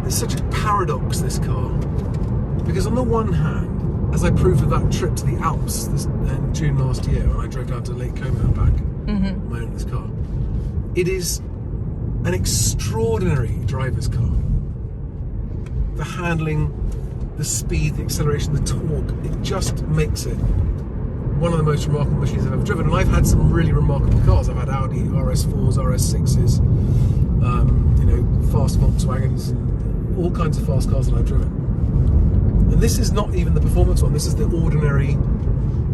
It's such a paradox, this car, because on the one hand, as I proved with that trip to the Alps in June last year, when I drove down to Lake Como and back on my own in this car, it is an extraordinary driver's car. The handling, the speed, the acceleration, the torque, it just makes it one of the most remarkable machines I've ever driven. And I've had some really remarkable cars. I've had Audi RS4s, RS6s, fast Volkswagens, and all kinds of fast cars that I've driven. And this is not even the performance one. This is the ordinary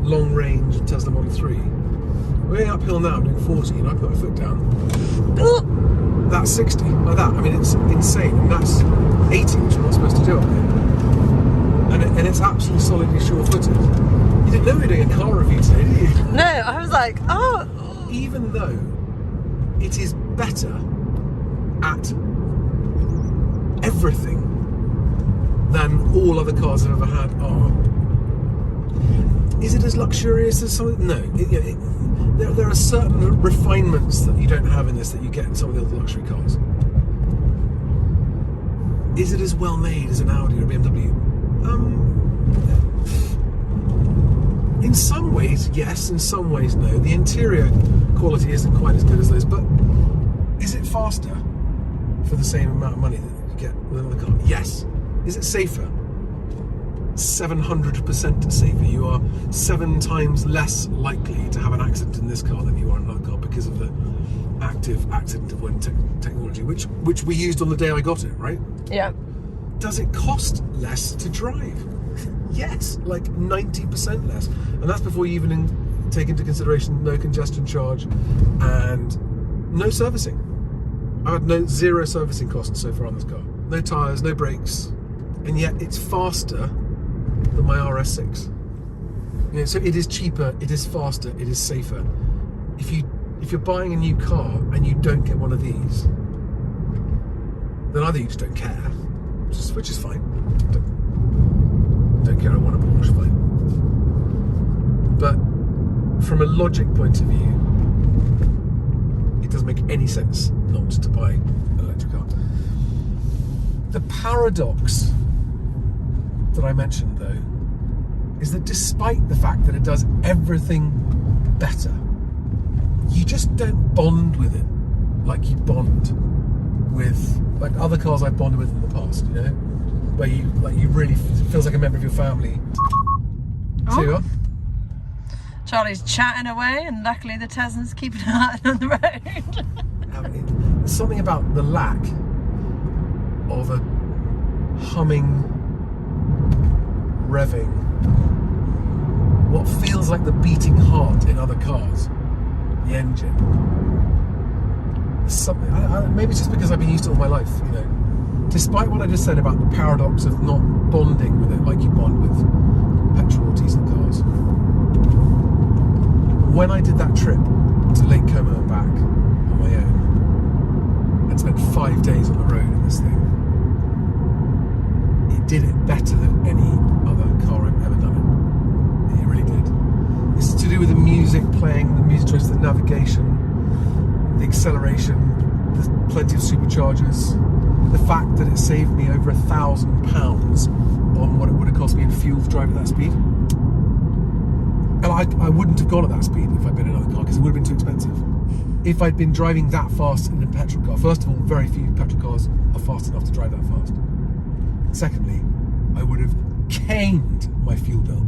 long-range Tesla Model 3. We're going uphill now, I'm doing 40, and I put my foot down. That's 60, like that. I mean, it's insane. And that's 80, which you're not supposed to do up here. And it's absolutely solidly sure-footed. You didn't know we were doing a car review today, did you? No, I was like, oh. Even though it is better at everything than all other cars I've ever had are. Is it as luxurious as something? No. There are certain refinements that you don't have in this that you get in some of the other luxury cars. Is it as well made as an Audi or a BMW? In some ways, yes. In some ways, no. The interior quality isn't quite as good as those, but is it faster for the same amount of money that you get with another car? Yes. Is it safer? 700% safer. You are 7 times less likely to have an accident in this car than you are in another car because of the active accident avoidance technology, which we used on the day I got it, right? Yeah. Does it cost less to drive? Yes, like 90% less. And that's before you even take into consideration no congestion charge and no servicing. I've had zero servicing costs so far on this car. No tyres, no brakes, and yet it's faster than my RS6. So it is cheaper, it is faster, it is safer. If you're buying a new car and you don't get one of these, then either you just don't care, which is fine. Don't care, I want a Porsche, fine. But from a logic point of view, it doesn't make any sense not to buy an electric car. The paradox that I mentioned, though, is that despite the fact that it does everything better, you just don't bond with it like you bond with like other cars I've bonded with in the past, where you really feels like a member of your family. Oh. So you are. Charlie's chatting away, and luckily the Tesla's keeping an eye on the road. There's something about the lack of a humming, revving, what feels like the beating heart in other cars, the engine. There's something, maybe it's just because I've been used to it all my life, Despite what I just said about the paradox of not bonding with it like you bond with petrol or diesel cars. When I did that trip to Lake Como and back on my own, and spent 5 days on the road in this thing, it did it better than any other car I've ever done it. It really did. It's to do with the music playing, the music choice, the navigation, the acceleration, there's plenty of superchargers, the fact that it saved me over £1,000 on what it would have cost me in fuel to drive at that speed. And I wouldn't have gone at that speed if I'd been in another car because it would have been too expensive. If I'd been driving that fast in a petrol car, first of all, very few petrol cars are fast enough to drive that fast. Secondly, I would have caned my fuel bill.